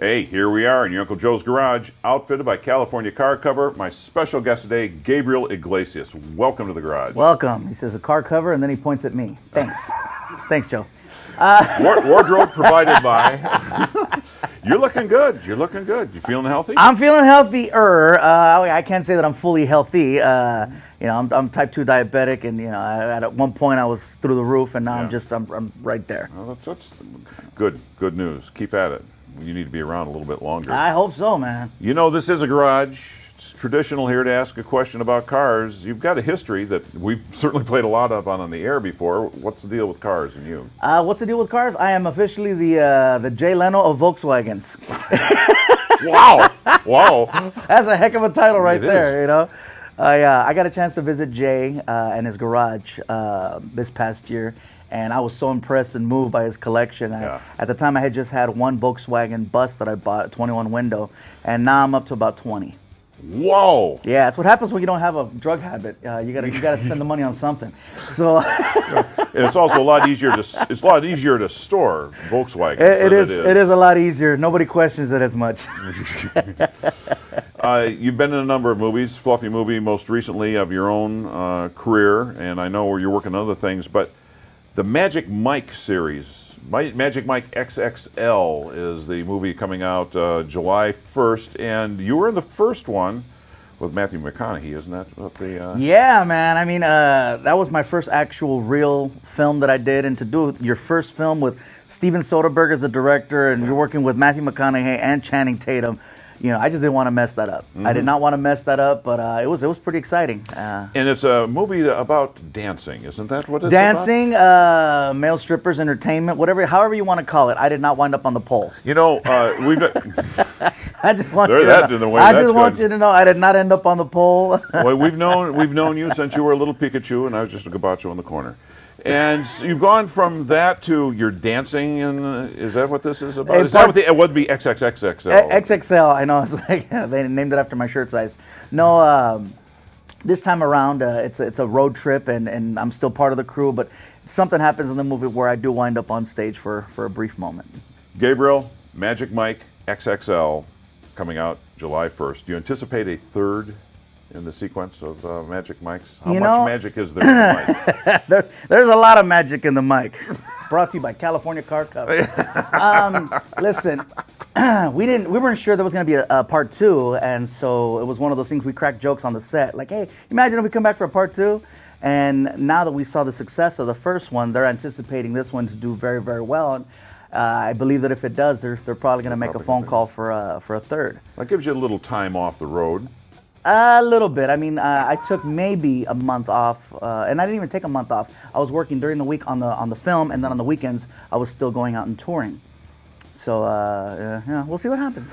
Hey, here we are in your Uncle Joe's garage, outfitted by California Car Cover. My special guest today, Gabriel Iglesias. Welcome to the garage. Welcome. He says a car cover, and then he points at me. Thanks. Thanks, Joe. Wardrobe provided by. You're looking good. You're looking good. You feeling healthy? I'm feeling healthier. I can't say that I'm fully healthy. I'm type 2 diabetic, and at one point I was through the roof, and now I'm right there. Well, that's good. Good news. Keep at it. You need to be around a little bit longer. I hope so, man. You know, this is a garage. It's traditional here to ask a question about cars. You've got a history that we've certainly played a lot of on the air before. What's the deal with cars and you? What's the deal with cars? I am officially the Jay Leno of Volkswagens. Wow. That's a heck of a title right there, is. you know. I got a chance to visit Jay and his garage this past year, and I was so impressed and moved by his collection. At the time, I had just had one Volkswagen bus that I bought, a 21 window, and now I'm up to about 20. Whoa! Yeah, that's what happens when you don't have a drug habit. You gotta spend the money on something. So and it's also a lot easier to store Volkswagen. It is a lot easier. Nobody questions it as much. You've been in a number of movies, fluffy movie most recently of your own career, and I know you're working on other things, but the Magic Mike series, Magic Mike XXL, is the movie coming out July 1st, and you were in the first one with Matthew McConaughey, isn't that what the... Yeah, man. I mean, that was my first actual real film that I did, and to do your first film with Steven Soderbergh as the director, and you're working with Matthew McConaughey and Channing Tatum, I just didn't want to mess that up. Mm-hmm. I did not want to mess that up, but it was pretty exciting. And it's a movie about dancing, isn't that what it's dancing, male strippers, entertainment, however you want to call it. I did not wind up on the pole. We've. I just want you to know I did not end up on the pole. Well, we've known you since you were a little Pikachu, and I was just a Gabacho in the corner. And you've gone from that to your dancing, and is that what this is about? Is that what it would be XXXXL? XXL, I know. It's like they named it after my shirt size. No, this time around, it's a road trip, and I'm still part of the crew, but something happens in the movie where I do wind up on stage for a brief moment. Gabriel, Magic Mike XXL, coming out July 1st. Do you anticipate a third in the sequence of Magic Mics? How much magic is there in the mic? There's a lot of magic in the mic. Brought to you by California Car Cover. Listen, we weren't sure there was going to be a part 2, and so it was one of those things we cracked jokes on the set. Like, hey, imagine if we come back for a part 2. And now that we saw the success of the first one, they're anticipating this one to do very, very well. And I believe that if it does, they're probably going to make a phone call for a third. That gives you a little time off the road. A little bit. I mean, I took maybe a month off, and I didn't even take a month off. I was working during the week on the film, and then on the weekends, I was still going out and touring. So, we'll see what happens.